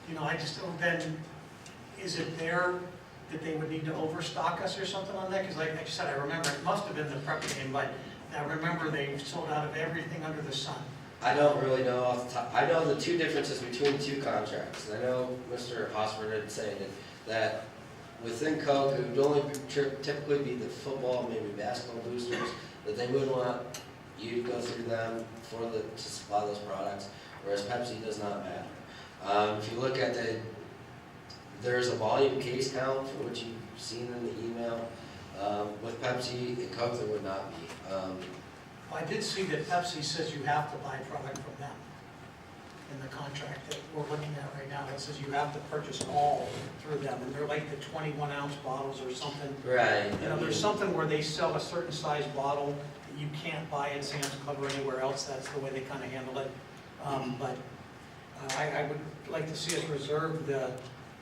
You know, I just, then, is it there that they would need to overstock us or something on that? Because like I said, I remember, it must have been the Prepper game, but I remember they sold out of everything under the sun. I don't really know off the top. I know the two differences between the two contracts. I know Mr. Hosford had said that within Coke, it would only typically be the football, maybe basketball boosters, that they would want you to go through them to supply those products, whereas Pepsi does not matter. If you look at there's a volume case count for which you've seen in the email. With Pepsi and Coke, there would not be. I did see that Pepsi says you have to buy product from them in the contract that we're looking at right now. It says you have to purchase all through them, and they're like the 21-ounce bottles or something. Right. You know, there's something where they sell a certain size bottle that you can't buy at Sam's Club or anywhere else. That's the way they kind of handle it. I would like to see us reserve the,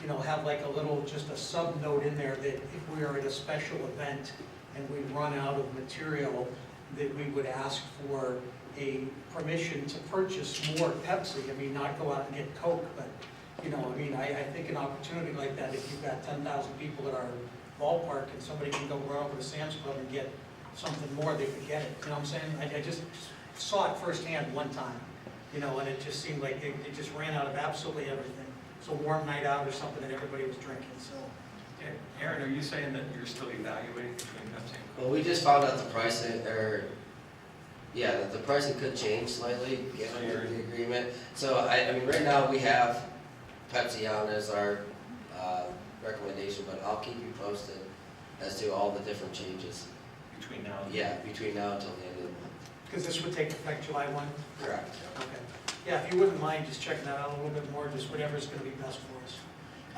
you know, have like a little, just a sub note in there that if we are at a special event and we run out of material, that we would ask for a permission to purchase more Pepsi. I mean, not go out and get Coke, but, you know, I mean, I think an opportunity like that, if you've got 10,000 people at our ballpark and somebody can go run over to Sam's Club and get something more, they could get it. You know what I'm saying? I just saw it firsthand one time, you know, and it just seemed like it just ran out of absolutely everything. It's a warm night out or something and everybody was drinking, so. Aaron, are you saying that you're still evaluating between Pepsi and Coke? Well, we just found out the pricing, that the pricing could change slightly given the agreement. So, I mean, right now we have Pepsi on as our recommendation, but I'll keep you posted as to all the different changes. Between now and Yeah, between now until the end of the month. Because this would take effect July 1? Correct. Okay. Yeah, if you wouldn't mind just checking that out a little bit more, just whatever's going to be best for us.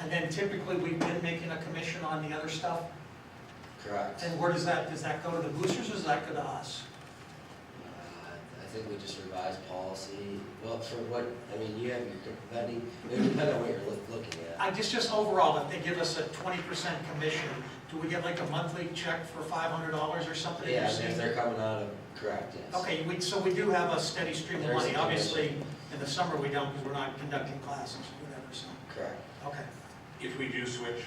And then typically we've been making a commission on the other stuff. Correct. And where does that go to the boosters or does that go to us? I think we just revised policy. Well, for what, I mean, you have your vending, it would depend on what you're looking at. Just overall, if they give us a 20% commission, do we get like a monthly check for $500 or something? Yeah, if they're coming out of, correct, yes. Okay, so we do have a steady stream of There's money. a Obviously, in the summer we don't because we're not conducting classes or whatever, so. Correct. Okay. If we do switch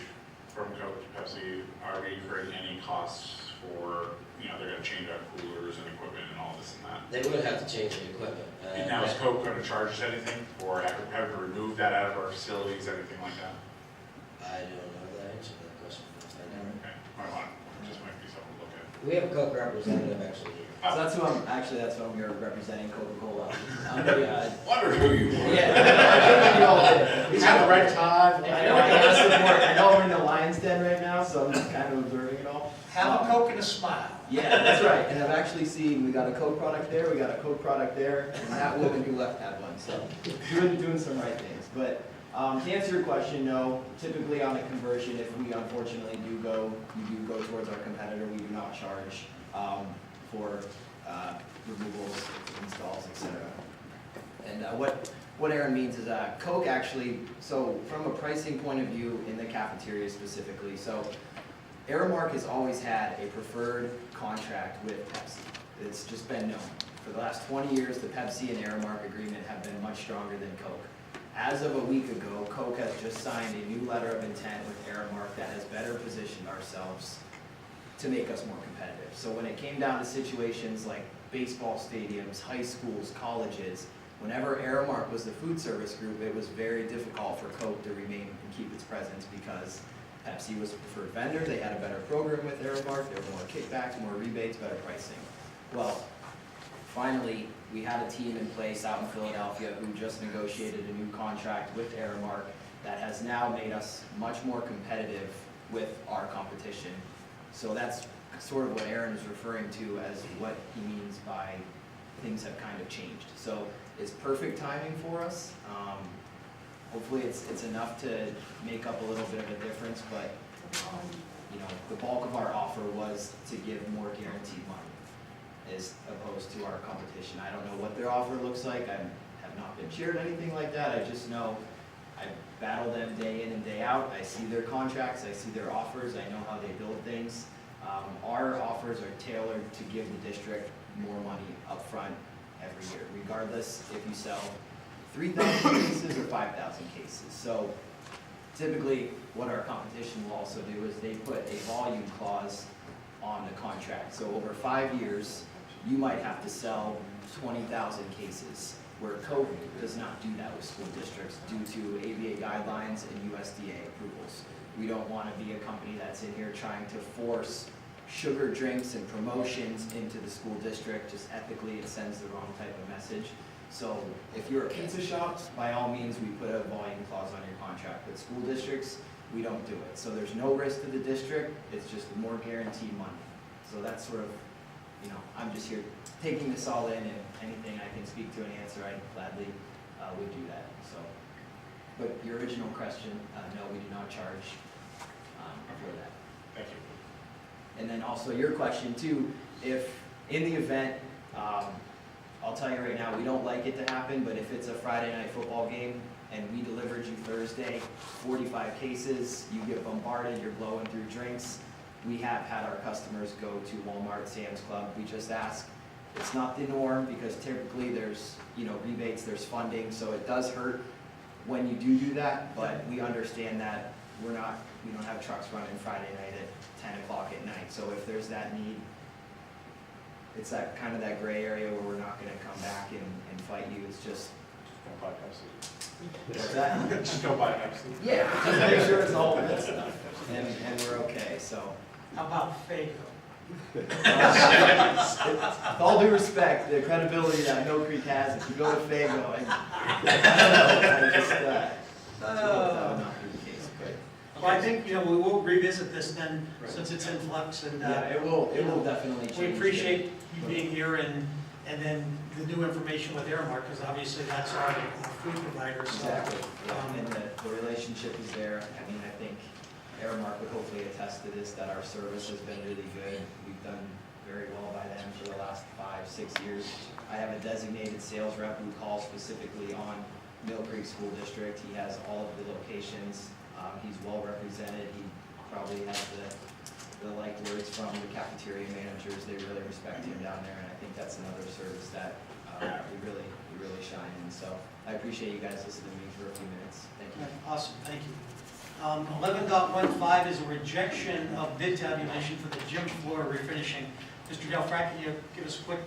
from Coke to Pepsi, are we incurring any costs for, you know, they're going to change out coolers and equipment and all this and that? They would have to change the equipment. And now is Coke going to charge us anything or have to remove that out of our facilities, anything like that? I don't know the answer to that question. Okay, might want, just might be something to look at. We have a Coke representative actually here. So that's who I'm here representing, Coca-Cola. Wonder who you were. Yeah. He's got the right time. I know I'm in the lion's den right now, so I'm just kind of observing it all. Have a Coke and a smile. Yeah, that's right. And I've actually seen, we got a Coke product there, we got a Coke product there, and that woman who left had one. So doing some right things. But to answer your question, no. Typically on a conversion, if we unfortunately do go towards our competitor, we do not charge for removals, installs, etc. And what Aaron means is Coke actually, so from a pricing point of view in the cafeteria specifically, so Aramark has always had a preferred contract with Pepsi. It's just been known. For the last 20 years, the Pepsi and Aramark agreement have been much stronger than Coke. As of a week ago, Coke has just signed a new letter of intent with Aramark that has better positioned ourselves to make us more competitive. So when it came down to situations like baseball stadiums, high schools, colleges, whenever Aramark was the food service group, it was very difficult for Coke to remain and keep its presence because Pepsi was a preferred vendor, they had a better program with Aramark, there were more kickbacks, more rebates, better pricing. Well, finally, we had a team in place out in Philadelphia who just negotiated a new contract with Aramark that has now made us much more competitive with our competition. So that's sort of what Aaron is referring to as what he means by things have kind of changed. So it's perfect timing for us. Hopefully it's enough to make up a little bit of a difference, but you know, the bulk of our offer was to give more guaranteed money as opposed to our competition. I don't know what their offer looks like. I have not been shared anything like that. I just know I battle them day in and day out. I see their contracts, I see their offers, I know how they build things. Our offers are tailored to give the district more money up front every year, regardless if you sell 3,000 cases or 5,000 cases. So typically, what our competition will also do is they put a volume clause on the contract. So over 5 years, you might have to sell 20,000 cases, where Coke does not do that with school districts due to ABA guidelines and USDA approvals. We don't want to be a company that's in here trying to force sugar drinks and promotions into the school district. Just ethically, it sends the wrong type of message. So if you're a pizza shop, by all means, we put a volume clause on your contract. But school districts, we don't do it. So there's no risk to the district, it's just more guaranteed money. So that's sort of, you know, I'm just here taking this all in, and anything I can speak to and answer, I gladly would do that, so. But your original question, no, we do not charge for that. Thank you. And then also your question too, if in the event, I'll tell you right now, we don't like it to happen, but if it's a Friday night football game and we delivered you Thursday, 45 cases, you get bombarded, you're blowing through drinks. We have had our customers go to Walmart, Sam's Club. We just ask, it's not the norm because typically there's, you know, rebates, there's funding, so it does hurt when you do that, but we understand that we don't have trucks running Friday night at 10 o'clock at night. So if there's that need, it's that kind of that gray area where we're not gonna come back and fight you. It's just, Don't buy Pepsi. what's that? Just don't buy Pepsi. Yeah, just make sure it's all good stuff, and we're okay, so. How about Fago? With all due respect, the credibility that Mill Creek has, if you go to Fago, and, I just, that would not be the case, but. Well, I think, you know, we will revisit this then, since it's in flux, and Yeah, it will definitely change. we appreciate you being here, and then the new information with Aramark, because obviously that's our food provider, so. Exactly, yeah, and the relationship is there. I mean, I think Aramark would hopefully attest to this, that our service has been really good. We've done very well by them for the last 5-6 years. I have a designated sales rep who calls specifically on Mill Creek School District. He has all of the locations. He's well represented. He probably has the like words from the cafeteria managers. They really respect him down there, and I think that's another service that we really shine in. So I appreciate you guys listening to me for a few minutes. Thank you. Awesome, thank you. 11.15 is a rejection of bid tabulation for the gym floor refinishing. Mr. Del Frack, can you give us a quick?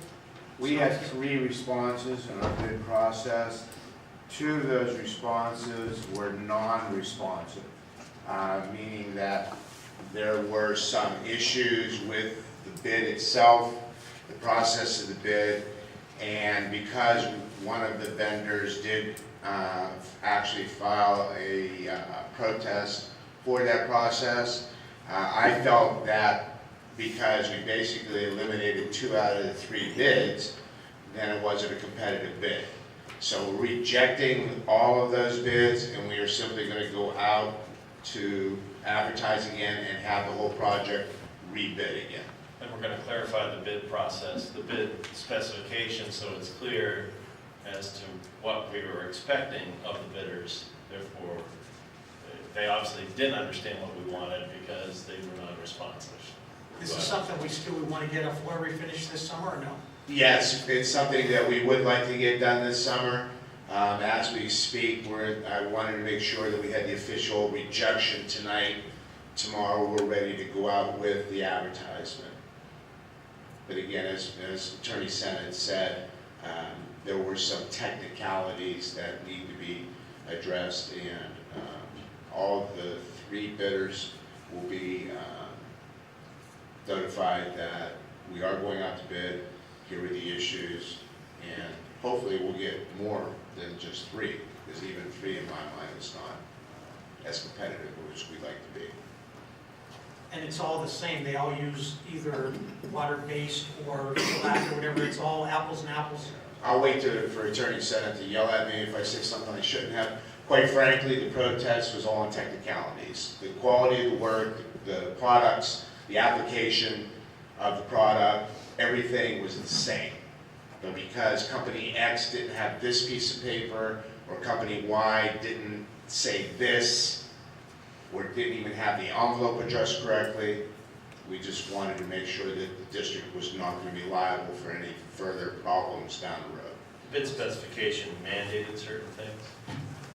We had 3 responses in our bid process. 2 of those responses were non-responsive, meaning that there were some issues with the bid itself, the process of the bid, and because one of the vendors did actually file a protest for that process, I felt that because we basically eliminated 2 out of the 3 bids, then it wasn't a competitive bid. So we're rejecting all of those bids, and we are simply going to go out to advertise again and have the whole project rebid again. And we're going to clarify the bid process, the bid specifications, so it's clear as to what we were expecting of the bidders. Therefore, they obviously didn't understand what we wanted because they were non-responsive. This is something we still would want to get a floor refinish this summer, or no? Yes, it's something that we would like to get done this summer. As we speak, I wanted to make sure that we had the official rejection tonight. Tomorrow, we're ready to go out with the advertisement. But again, as Attorney Sennett said, there were some technicalities that need to be addressed, and all of the 3 bidders will be notified that we are going out to bid. Here are the issues, and hopefully we'll get more than just 3, because even 3 in my mind is not as competitive as we'd like to be. And it's all the same, they all use either water-based or shellac or whatever, it's all apples and apples? I'll wait for Attorney Sennett to yell at me if I say something I shouldn't have. Quite frankly, the protest was all on technicalities. The quality of the work, the products, the application of the product, everything was the same. But because Company X didn't have this piece of paper, or Company Y didn't say this, or didn't even have the envelope addressed correctly, we just wanted to make sure that the district was not going to be liable for any further problems down the road. bid specification mandated certain things?